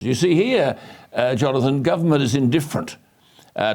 You see here, Jonathan, government is indifferent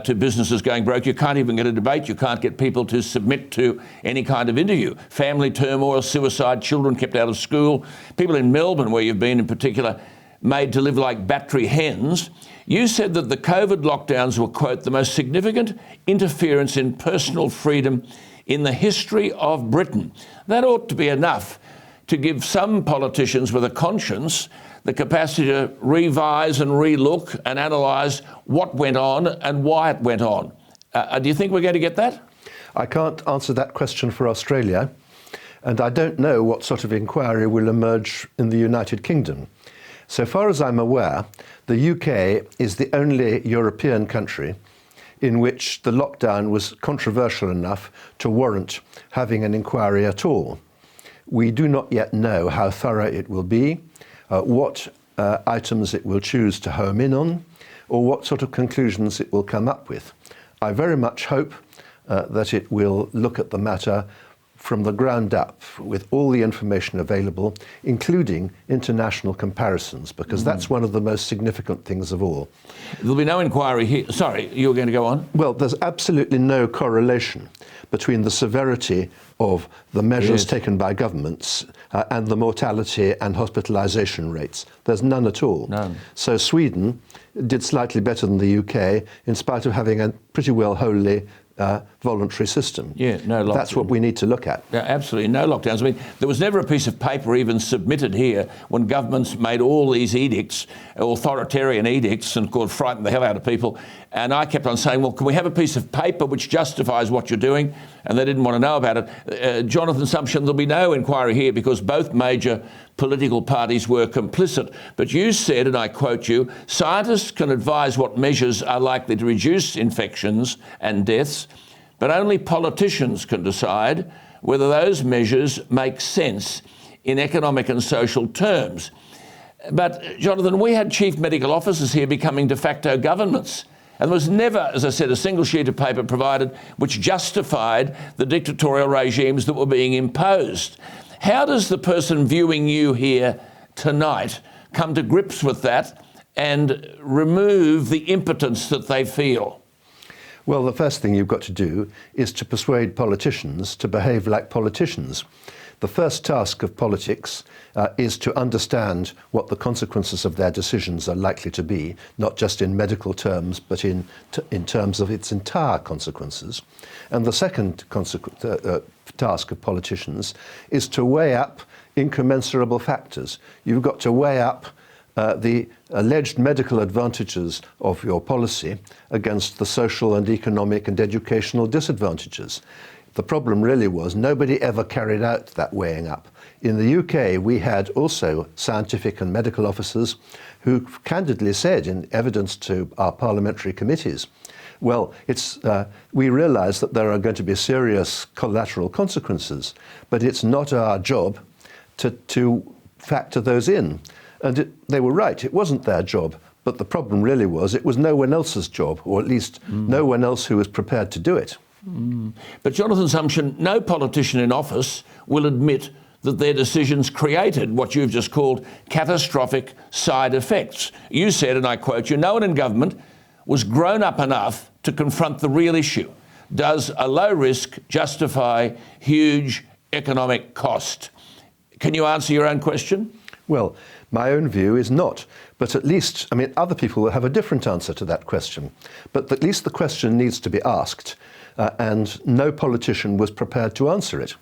to businesses going broke. You can't even get a debate. You can't get people to submit to any kind of interview. Family turmoil, suicide, children kept out of school, people in Melbourne, where you've been in particular, made to live like battery hens. You said that the COVID lockdowns were, quote, the most significant interference in personal freedom in the history of Britain. That ought to be enough to give some politicians with a conscience the capacity to revise and relook and analyse what went on and why it went on. Do you think we're going to get that? I can't answer that question for Australia, and I don't know what sort of inquiry will emerge in the United Kingdom. So far as I'm aware, the UK is the only European country in which the lockdown was controversial enough to warrant having an inquiry at all. We do not yet know how thorough it will be, what items it will choose to home in on, or what sort of conclusions it will come up with. I very much hope that it will look at the matter from the ground up with all the information available, including international comparisons, because that's one of the most significant things of all. There'll be no inquiry here. Sorry, you were going to go on? Well, there's absolutely no correlation between the severity of the measures taken by governments and the mortality and hospitalisation rates. There's none at all. None. So Sweden did slightly better than the UK in spite of having a pretty well wholly voluntary system. Yeah, no lockdown. That's what we need to look at. Yeah, absolutely, no lockdowns. I mean, there was never a piece of paper even submitted here when governments made all these edicts, authoritarian edicts, and could frighten the hell out of people. And I kept on saying, well, can we have a piece of paper which justifies what you're doing? And they didn't want to know about it. Jonathan Sumption, there'll be no inquiry here because both major political parties were complicit. But you said, and I quote you, scientists can advise what measures are likely to reduce infections and deaths, but only politicians can decide whether those measures make sense in economic and social terms. But, Jonathan, we had chief medical officers here becoming de facto governments. And there was never, as I said, a single sheet of paper provided which justified the dictatorial regimes that were being imposed. How does the person viewing you here tonight come to grips with that and remove the impotence that they feel? Well, the first thing you've got to do is to persuade politicians to behave like politicians. The first task of politics is to understand what the consequences of their decisions are likely to be, not just in medical terms, but in terms of its entire consequences. And the second task of politicians is to weigh up incommensurable factors. You've got to weigh up the alleged medical advantages of your policy against the social and economic and educational disadvantages. The problem really was nobody ever carried out that weighing up. In the UK, we had also scientific and medical officers who candidly said in evidence to our parliamentary committees, well, we realise that there are going to be serious collateral consequences, but it's not our job to factor those in. And they were right, it wasn't their job. But the problem really was it was no one else's job, or at least no one else who was prepared to do it. But Jonathan Sumption, no politician in office will admit that their decisions created what you've just called catastrophic side effects. You said, and I quote you, no one in government was grown up enough to confront the real issue. Does a low risk justify huge economic cost? Can you answer your own question? Well, my own view is not, but at least, I mean, other people will have a different answer to that question. But at least the question needs to be asked, and no politician was prepared to answer it.